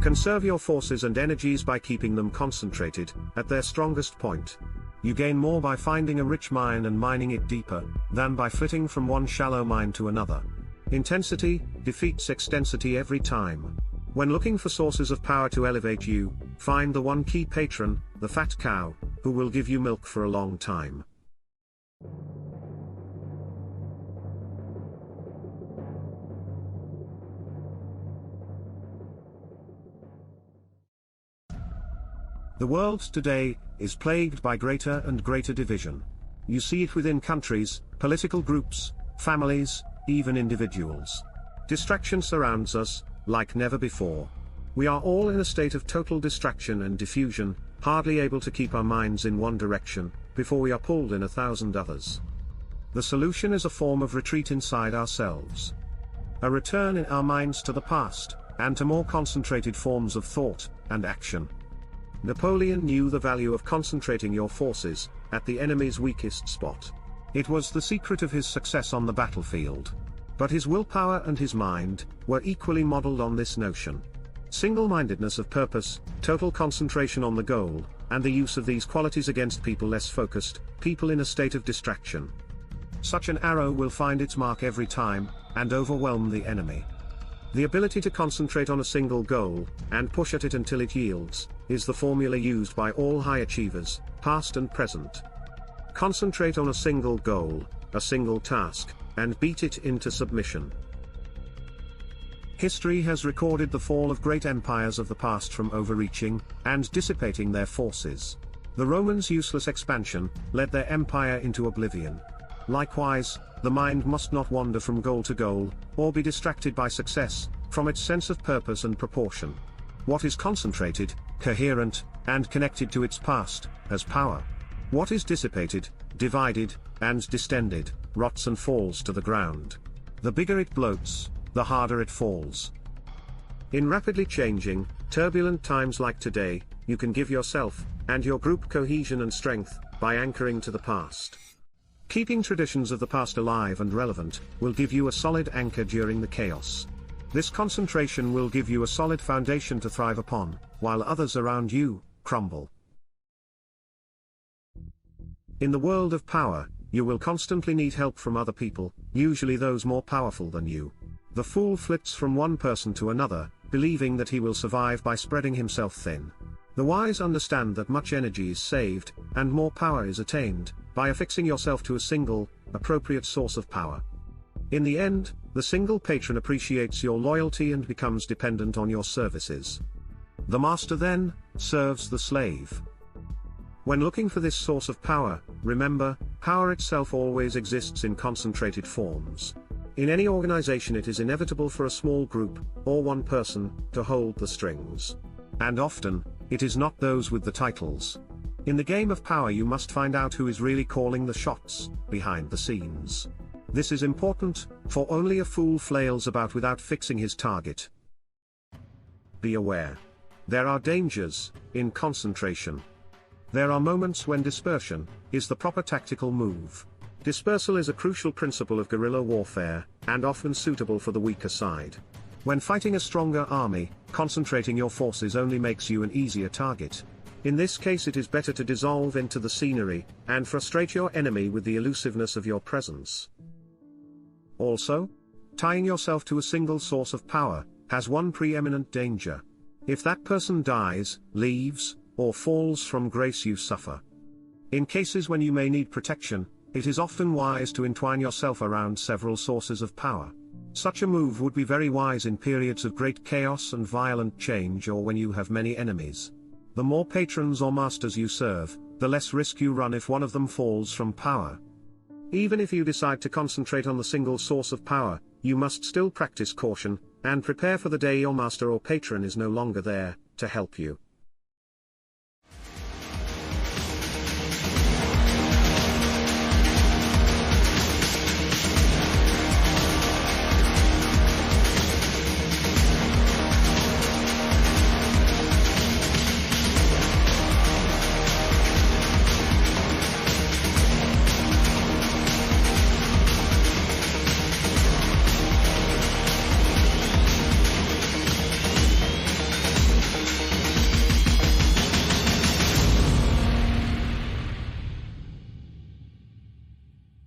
Conserve your forces and energies by keeping them concentrated, at their strongest point. You gain more by finding a rich mine and mining it deeper, than by flitting from one shallow mine to another. Intensity defeats extensity every time. When looking for sources of power to elevate you, find the one key patron, the fat cow, who will give you milk for a long time. The world today is plagued by greater and greater division. You see it within countries, political groups, families, even individuals. Distraction surrounds us, like never before. We are all in a state of total distraction and diffusion, hardly able to keep our minds in one direction, before we are pulled in 1,000 others. The solution is a form of retreat inside ourselves. A return in our minds to the past, and to more concentrated forms of thought and action. Napoleon knew the value of concentrating your forces at the enemy's weakest spot. It was the secret of his success on the battlefield. But his willpower and his mind were equally modeled on this notion. Single-mindedness of purpose, total concentration on the goal, and the use of these qualities against people less focused, people in a state of distraction. Such an arrow will find its mark every time, and overwhelm the enemy. The ability to concentrate on a single goal, and push at it until it yields, is the formula used by all high achievers, past and present. Concentrate on a single goal, a single task, and beat it into submission. History has recorded the fall of great empires of the past from overreaching and dissipating their forces. The Romans' useless expansion led their empire into oblivion. Likewise, the mind must not wander from goal to goal, or be distracted by success, from its sense of purpose and proportion. What is concentrated, coherent, and connected to its past, has power. What is dissipated, divided, and distended, rots and falls to the ground. The bigger it bloats, the harder it falls. In rapidly changing, turbulent times like today, you can give yourself and your group cohesion and strength by anchoring to the past. Keeping traditions of the past alive and relevant will give you a solid anchor during the chaos. This concentration will give you a solid foundation to thrive upon, while others around you crumble. In the world of power, you will constantly need help from other people, usually those more powerful than you. The fool flits from one person to another, believing that he will survive by spreading himself thin. The wise understand that much energy is saved, and more power is attained, by affixing yourself to a single, appropriate source of power. In the end, the single patron appreciates your loyalty and becomes dependent on your services. The master then serves the slave. When looking for this source of power, remember, power itself always exists in concentrated forms. In any organization it is inevitable for a small group, or one person, to hold the strings. And often, it is not those with the titles. In the game of power you must find out who is really calling the shots, behind the scenes. This is important, for only a fool flails about without fixing his target. Be aware. There are dangers in concentration. There are moments when dispersion is the proper tactical move. Dispersal is a crucial principle of guerrilla warfare, and often suitable for the weaker side. When fighting a stronger army, concentrating your forces only makes you an easier target. In this case it is better to dissolve into the scenery, and frustrate your enemy with the elusiveness of your presence. Also, tying yourself to a single source of power has one preeminent danger. If that person dies, leaves, or falls from grace you suffer. In cases when you may need protection, it is often wise to entwine yourself around several sources of power. Such a move would be very wise in periods of great chaos and violent change, or when you have many enemies. The more patrons or masters you serve, the less risk you run if one of them falls from power. Even if you decide to concentrate on the single source of power, you must still practice caution, and prepare for the day your master or patron is no longer there to help you.